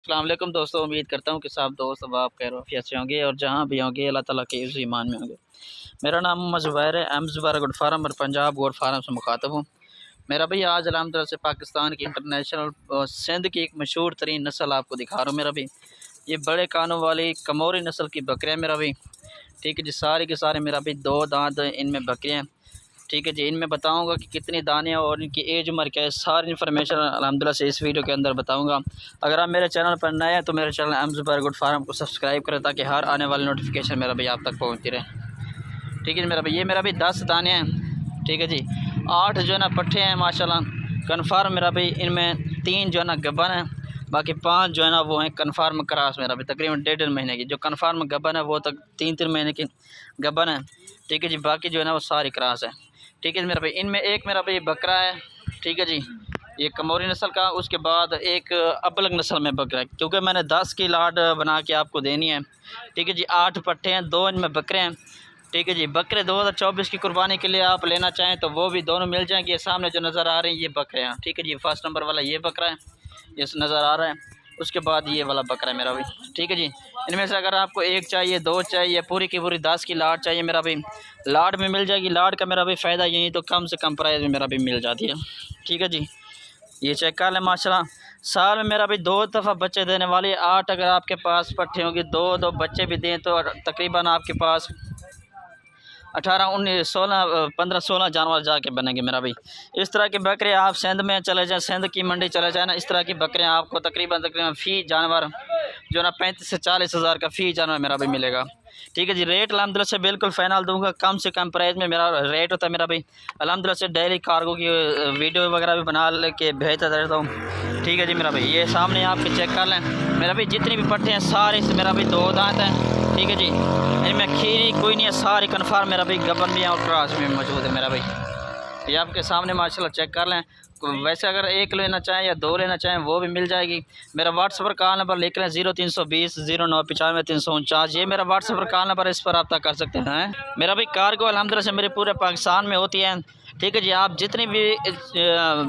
अस्सलाम वालेकुम दोस्तों, उम्मीद करता हूँ कि सब दोस्त अब आप खैर आफियत से होंगे और जहाँ भी होंगे अल्लाह ताला के इस ईमान में होंगे। मेरा नाम मोहम्मद ज़ुबैर है। एम ज़ुबैर गोट फार्म और पंजाब गोट फार्म से मुखातब हूँ। मेरा भैया आज अलहमदुलिल्लाह से पाकिस्तान की इंटरनेशनल सिंध की एक मशहूर तरीन नस्ल आपको दिखा रहा हूँ। मेरा भी ये बड़े कानों वाली कमोरी नस्ल की बकरियाँ मेरा भी, ठीक है जी। सारे के सारे मेरा भी दो दांत इनमें बकरियाँ, ठीक है जी। इनमें बताऊंगा कि कितनी दाने और इनकी एज उम्र क्या है, सारी इन्फॉर्मेशन अल्हम्दुलिल्लाह से इस वीडियो के अंदर बताऊंगा। अगर आप मेरे चैनल पर नए हैं तो मेरे channel M Zubair goat farm को सब्सक्राइब करें ताकि हर आने वाली नोटिफिकेशन मेरा भाई आप तक पहुँचती रहे, ठीक है मेरा भाई। ये मेरा भी 10 दाने हैं, ठीक है जी। 8 जो है ना पट्ठे हैं माशाल्लाह कन्फर्म मेरा भाई। इनमें 3 जो है ना गब्बन है, बाकी 5 जो है ना वो हैं कन्फर्म क्रॉस मेरा भी, तकरीबन 1.5 महीने की। जो कन्फर्म गब्बन है वो तक 3-3 महीने की गब्बन है, ठीक है जी। बाकी जो है ना वो सारी क्रॉस है, ठीक है मेरा भाई। इनमें एक मेरा भाई बकरा है, ठीक है जी, ये कमोरी नस्ल का। उसके बाद एक अबलग नस्ल में बकरा है, क्योंकि मैंने 10 की लाट बना के आपको देनी है, ठीक है जी। 8 पट्ठे हैं, 2 इनमें बकरे हैं, ठीक है जी। बकरे 2024 की कुर्बानी के लिए आप लेना चाहें तो वो भी दोनों मिल जाएंगे। सामने जो नज़र आ रहे हैं ये बकरे हैं, ठीक है जी। फर्स्ट नंबर वाला ये बकरा है, ये नज़र आ रहा है। उसके बाद ये वाला बकरा है मेरा भी, ठीक है जी। इनमें से अगर आपको एक चाहिए, 2 चाहिए, पूरी की पूरी 10 की लाट चाहिए मेरा भी, लाट में मिल जाएगी। लाट का मेरा भी फ़ायदा यही तो कम से कम प्राइस में मेरा भी मिल जाती है, ठीक है जी। ये चेक कर लें माशाल्लाह। साल में मेरा भी 2 दफ़ा बच्चे देने वाली 8 अगर आपके पास पट्ठे होंगे, 2 बच्चे भी दें तो तकरीबन आपके पास 18 19 16 15 16 जानवर जाके बनेंगे मेरा भाई। इस तरह के बकरे आप सिंध में चले जाएँ, सिंध की मंडी चले जाए ना, इस तरह की बकरियाँ आपको तकरीबन फ़ी जानवर जो ना 35 से 40 हज़ार का फ़ी जानवर मेरा भाई मिलेगा, ठीक है जी। रेट अल्हम्दुलिल्लाह से बिल्कुल फ़ाइनल दूंगा, कम से कम प्राइस में मेरा रेट होता है मेरा भाई। अल्हम्दुलिल्लाह से डेली कार्गो की वीडियो वगैरह भी बना के भेजता रहता हूँ, ठीक है जी मेरा भाई। ये सामने आपके चेक कर लें मेरा भाई। जितनी भी पट्टे हैं सारे से मेरा भाई 2 दांत हैं, ठीक है जी। इनमें खीरी कोई नहीं है, सारी कन्फर्म मेरा भाई गबन भी है और क्रॉस भी मौजूद है मेरा भाई। ये आपके सामने माशाल्लाह चेक कर लें। वैसे अगर 1 लेना चाहें या 2 लेना चाहें वो भी मिल जाएगी। मेरा व्हाट्सएप पर कॉल नंबर लिख लें 0320 0995 349। ये मेरा व्हाट्सएप पर कॉल नंबर, इस पर रब्ता कर सकते हैं। मेरा भाई कार्गो अल्हम्दुलिल्लाह से मेरे पूरे पाकिस्तान में होती है, ठीक है जी। आप जितने भी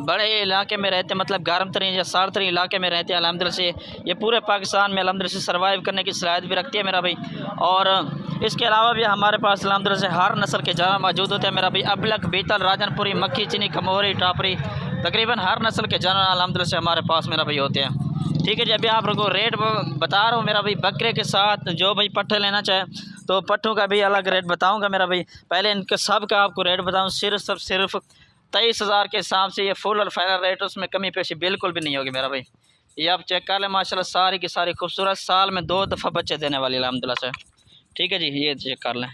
बड़े इलाके में रहते हैं, मतलब गर्म तरीन या सार तरीन इलाके में रहते हैं, अल्हम्दुलिल्लाह से ये पूरे पाकिस्तान में अल्हम्दुलिल्लाह से सर्वाइव करने की सलाहियत भी रखती है मेरा भाई। और इसके अलावा भी हमारे पास अल्हम्दुलिल्लाह से हर नस्ल के जानवर मौजूद होते हैं मेरा भाई। अबलग, बीतल, राजनपुरी, मक्खी चीनी, कमोरी, टापरी, तकरीबन हर नस्ल के जानवर अल्हम्दुलिल्लाह से हमारे पास मेरा भाई होते हैं, ठीक है जी। अभी आप लोगों को रेट बता रहा हूँ मेरा भाई। बकरे के साथ जो भाई पट्ठे लेना चाहे तो पट्ठों का भी अलग रेट बताऊँगा मेरा भाई। पहले इनके सब का आपको रेट बताऊँ। सिर्फ 23 हज़ार के हिसाब से ये फुल और फाइनल रेट, उसमें कमी पेशी बिल्कुल भी नहीं होगी मेरा भाई। ये आप चेक कर लें माशाल्लाह, सारी की सारी खूबसूरत, साल में 2 दफ़ा बच्चे देने वाली अल्हम्दुलिल्लाह से, ठीक है जी। ये चेक कर लें।